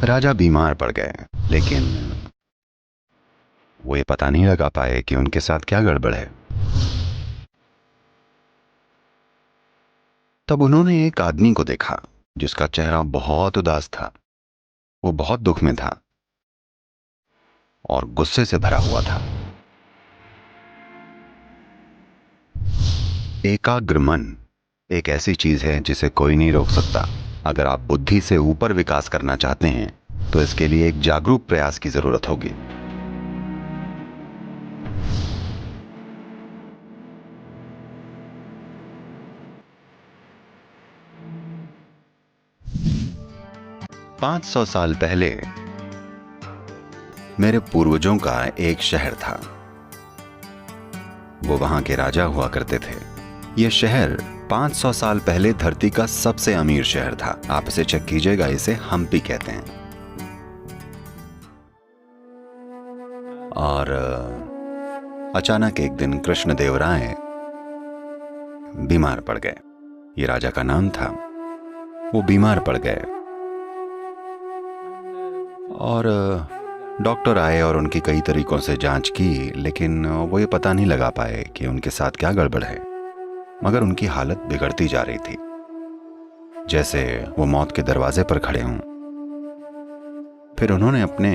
राजा बीमार पड़ गए, लेकिन वो ये पता नहीं लगा पाए कि उनके साथ क्या गड़बड़ है। तब उन्होंने एक आदमी को देखा जिसका चेहरा बहुत उदास था। वो बहुत दुख में था और गुस्से से भरा हुआ था। एकाग्र मन एक ऐसी चीज है जिसे कोई नहीं रोक सकता। अगर आप बुद्धि से ऊपर विकास करना चाहते हैं तो इसके लिए एक जागरूक प्रयास की जरूरत होगी। पांच सौ साल पहले मेरे पूर्वजों का एक शहर था। वो वहां के राजा हुआ करते थे। यह शहर 500 साल पहले धरती का सबसे अमीर शहर था। आप इसे चेक कीजिएगा, इसे हम्पी कहते हैं। और अचानक एक दिन कृष्णदेवराय बीमार पड़ गए। ये राजा का नाम था। वो बीमार पड़ गए और डॉक्टर आए और उनकी कई तरीकों से जांच की, लेकिन वो ये पता नहीं लगा पाए कि उनके साथ क्या गड़बड़ है। मगर उनकी हालत बिगड़ती जा रही थी, जैसे वो मौत के दरवाजे पर खड़े हों। फिर उन्होंने अपने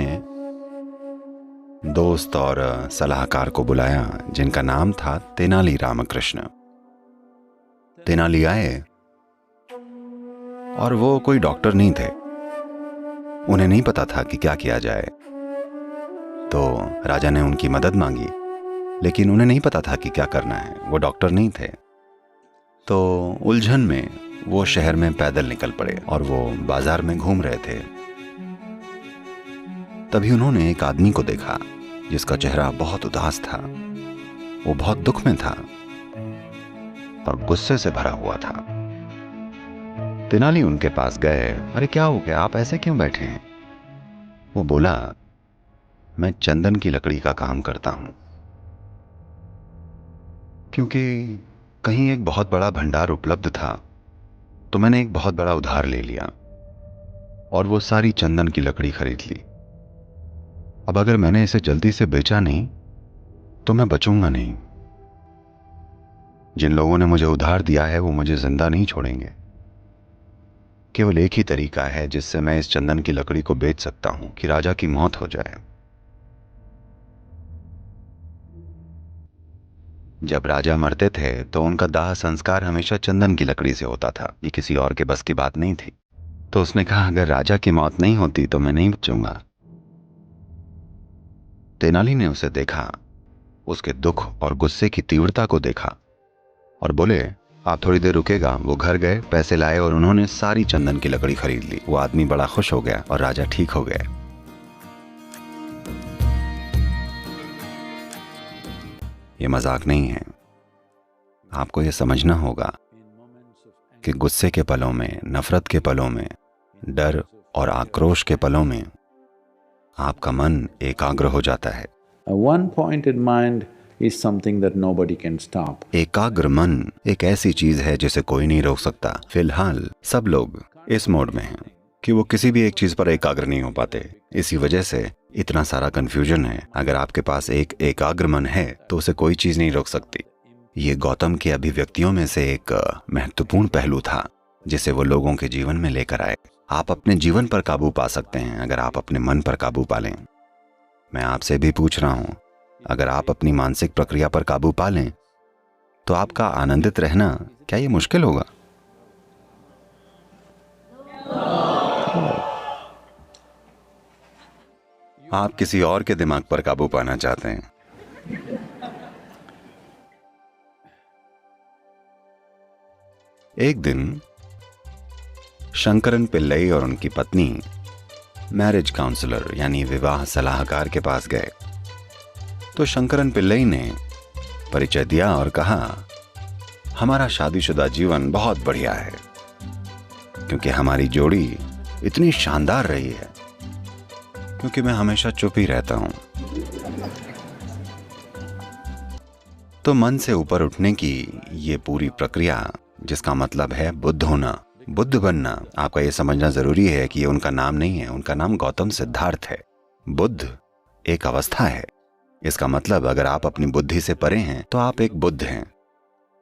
दोस्त और सलाहकार को बुलाया, जिनका नाम था तेनाली रामकृष्ण। तेनाली आए और वो कोई डॉक्टर नहीं थे। उन्हें नहीं पता था कि क्या किया जाए। तो राजा ने उनकी मदद मांगी, लेकिन उन्हें नहीं पता था कि क्या करना है। वो डॉक्टर नहीं थे। तो उलझन में वो शहर में पैदल निकल पड़े और वो बाजार में घूम रहे थे। तभी उन्होंने एक आदमी को देखा जिसका चेहरा बहुत उदास था। वो बहुत दुख में था और गुस्से से भरा हुआ था। तेनाली उनके पास गए। अरे क्या हो गया, आप ऐसे क्यों बैठे हैं? वो बोला, मैं चंदन की लकड़ी का काम करता हूं, क्योंकि कहीं एक बहुत बड़ा भंडार उपलब्ध था, तो मैंने एक बहुत बड़ा उधार ले लिया और वो सारी चंदन की लकड़ी खरीद ली। अब अगर मैंने इसे जल्दी से बेचा नहीं तो मैं बचूंगा नहीं। जिन लोगों ने मुझे उधार दिया है वो मुझे जिंदा नहीं छोड़ेंगे। केवल एक ही तरीका है जिससे मैं इस चंदन की लकड़ी को बेच सकता हूं, कि राजा की मौत हो जाए। जब राजा मरते थे तो उनका दाह संस्कार हमेशा चंदन की लकड़ी से होता था। ये किसी और के बस की बात नहीं थी। तो उसने कहा, अगर राजा की मौत नहीं होती तो मैं नहीं बचूंगा। तेनाली ने उसे देखा, उसके दुख और गुस्से की तीव्रता को देखा और बोले, आप थोड़ी देर रुकेगा। वो घर गए, पैसे लाए और उन्होंने सारी चंदन की लकड़ी खरीद ली। वो आदमी बड़ा खुश हो गया और राजा ठीक हो गए। ये मजाक नहीं है। आपको ये समझना होगा कि गुस्से के पलों में, नफरत के पलों में, डर और आक्रोश के पलों में आपका मन एकाग्र हो जाता है। One-pointed mind is something that nobody can stop. एकाग्र मन एक ऐसी चीज है जिसे कोई नहीं रोक सकता। फिलहाल सब लोग इस मोड में हैं कि वो किसी भी एक चीज पर एकाग्र नहीं हो पाते। इसी वजह से इतना सारा कंफ्यूजन है। अगर आपके पास एक एकाग्र मन है तो उसे कोई चीज नहीं रोक सकती। ये गौतम की अभिव्यक्तियों में से एक महत्वपूर्ण पहलू था जिसे वो लोगों के जीवन में लेकर आए। आप अपने जीवन पर काबू पा सकते हैं अगर आप अपने मन पर काबू पा लें। मैं आपसे भी पूछ रहा हूं, अगर आप अपनी मानसिक प्रक्रिया पर काबू पा लें तो आपका आनंदित रहना क्या ये मुश्किल होगा? आप किसी और के दिमाग पर काबू पाना चाहते हैं। एक दिन शंकरन पिल्लई और उनकी पत्नी मैरिज काउंसलर यानी विवाह सलाहकार के पास गए। तो शंकरन पिल्लई ने परिचय दिया और कहा, हमारा शादीशुदा जीवन बहुत बढ़िया है क्योंकि हमारी जोड़ी इतनी शानदार रही है, क्योंकि मैं हमेशा चुप ही रहता हूं। तो मन से ऊपर उठने की ये पूरी प्रक्रिया, जिसका मतलब है बुद्ध होना, बुद्ध बनना, आपका ये समझना जरूरी है कि ये उनका नाम नहीं है, उनका नाम गौतम सिद्धार्थ है। बुद्ध एक अवस्था है। इसका मतलब अगर आप अपनी बुद्धि से परे हैं तो आप एक बुद्ध हैं।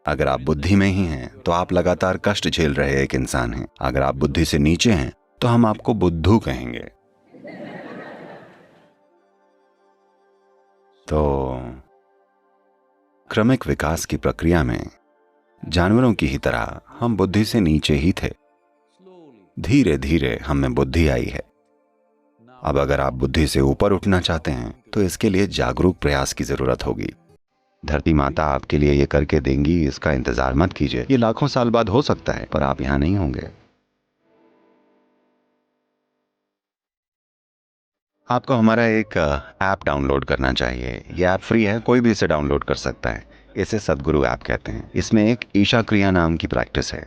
अगर आप बुद्धि में ही हैं तो आप लगातार कष्ट झेल रहे एक इंसान हैं। अगर आप बुद्धि से नीचे हैं तो हम आपको बुद्धू कहेंगे। तो क्रमिक विकास की प्रक्रिया में जानवरों की ही तरह हम बुद्धि से नीचे ही थे। धीरे धीरे हम में बुद्धि आई है। अब अगर आप बुद्धि से ऊपर उठना चाहते हैं तो इसके लिए जागरूक प्रयास की जरूरत होगी। धरती माता आपके लिए ये करके देंगी, इसका इंतजार मत कीजिए। ये लाखों साल बाद हो सकता है, पर आप यहां नहीं होंगे। आपको हमारा एक ऐप डाउनलोड करना चाहिए। ये ऐप फ्री है, कोई भी इसे डाउनलोड कर सकता है। इसे सद्गुरु ऐप कहते हैं। इसमें एक ईशा क्रिया नाम की प्रैक्टिस है।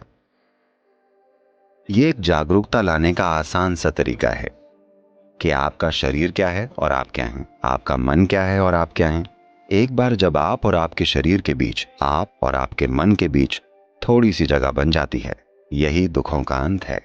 ये एक जागरूकता लाने का आसान सा तरीका है कि आपका शरीर क्या है और आप क्या हैं, आपका मन क्या है और आप क्या हैं। एक बार जब आप और आपके शरीर के बीच, आप और आपके मन के बीच थोड़ी सी जगह बन जाती है, यही दुखों का अंत है।